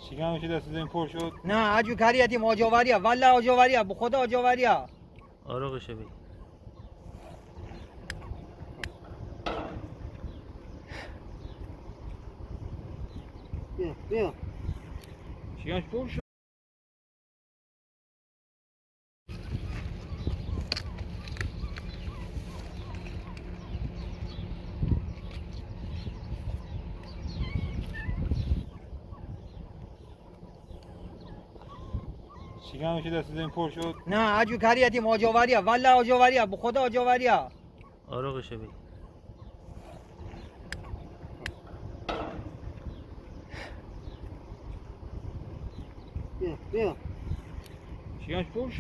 شکم میشه دست این پر شد. نه عجو کریتیم آجاوریه والله آجاوریه به خدا آجاوریه. آروغشه بی بیا شکمش پر شد. شکم میشه دست این پر شد. نه عجو کریتیم آجاوریه والله آجاوریه به خدا آجاوریه. آروغشه بی بیا شکمش پر شد.